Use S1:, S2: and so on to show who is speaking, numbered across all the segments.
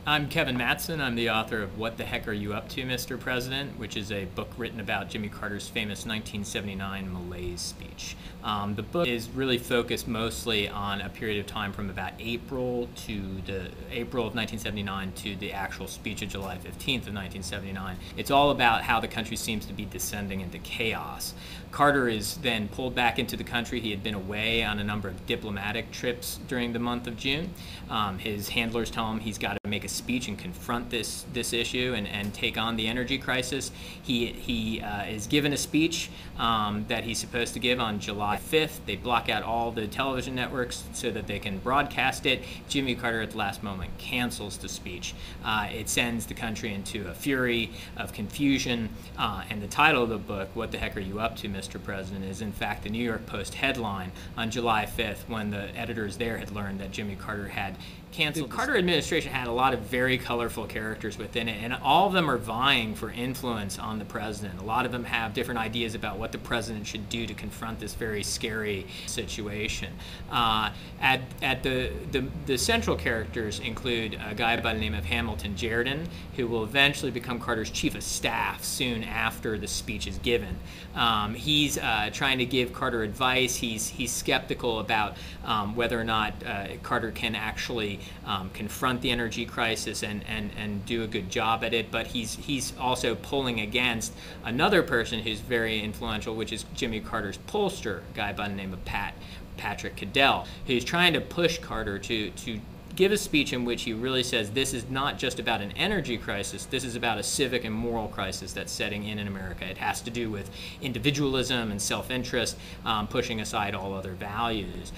S1: I'm Kevin Mattson. I'm the author of What the Heck Are You Up To, Mr. President, which is a book written about Jimmy Carter's famous 1979 malaise speech. The book is really focused mostly on a period of time from about April of 1979 to the actual speech of July 15th of 1979. It's all about how the country seems to be descending into chaos. Carter is then pulled back into the country. He had been away on a number of diplomatic trips during the month of June. His handlers tell him he's got to make a speech and confront this issue and take on the energy crisis. He is given a speech that he's supposed to give on July 5th. They block out all the television networks so that they can broadcast it. Jimmy Carter at the last moment cancels the speech. It sends the country into a fury of confusion, and the title of the book, What the Heck Are You Up To, Mr. President, is in fact the New York Post headline on July 5th when the editors there had learned that Jimmy Carter had canceled. The Carter administration had a lot of very colorful characters within it, and all of them are vying for influence on the president. A lot of them have different ideas about what the president should do to confront this very scary situation. The central characters include a guy by the name of Hamilton Jerden, who will eventually become Carter's chief of staff soon after the speech is given. He's trying to give Carter advice. He's skeptical about whether or not Carter can actually confront the energy crisis and do a good job at it, but he's also pulling against another person who's very influential, which is Jimmy Carter's pollster, a guy by the name of Patrick Cadell, who's trying to push Carter to give a speech in which he really says this is not just about an energy crisis, this is about a civic and moral crisis that's setting in America. It has to do with individualism and self-interest, pushing aside all other values.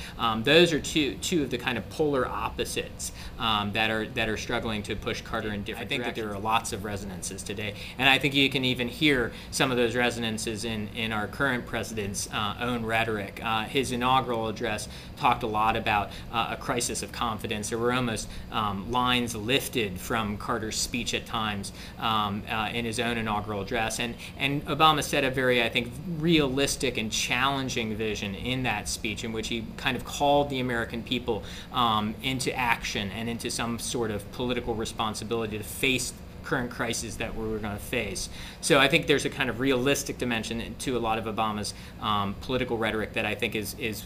S1: Those are two of the kind of polar opposites that are struggling to push Carter in different directions. I think that there are lots of resonances today, and I think you can even hear some of those resonances in our current president's own rhetoric. His inaugural address talked a lot about a crisis of confidence. There were almost lines lifted from Carter's speech at times in his own inaugural address. And Obama set a very, I think, realistic and challenging vision in that speech in which he kind of called the American people into action and into some sort of political responsibility to face current crises that we were going to face. So I think there's a kind of realistic dimension to a lot of Obama's political rhetoric that I think is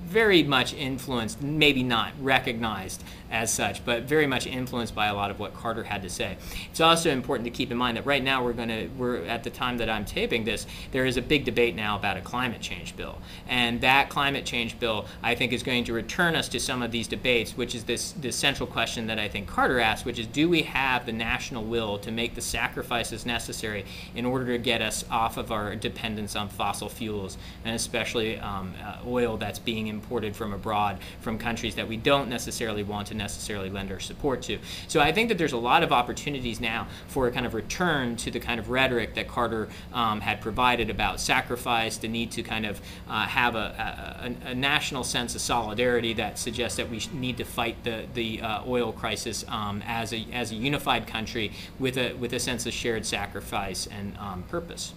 S1: very much influenced, maybe not recognized as such, but very much influenced by a lot of what Carter had to say. It's also important to keep in mind that right now we're at the time that I'm taping this, there is a big debate now about a climate change bill. And that climate change bill, I think, is going to return us to some of these debates, which is this central question that I think Carter asked, which is, do we have the national will to make the sacrifices necessary in order to get us off of our dependence on fossil fuels, and especially oil that's being imported from abroad, from countries that we don't necessarily want to necessarily lend our support to. So I think that there's a lot of opportunities now for a kind of return to the kind of rhetoric that Carter had provided about sacrifice, the need to kind of have a national sense of solidarity that suggests that we need to fight the oil crisis as a unified country with a sense of shared sacrifice and purpose.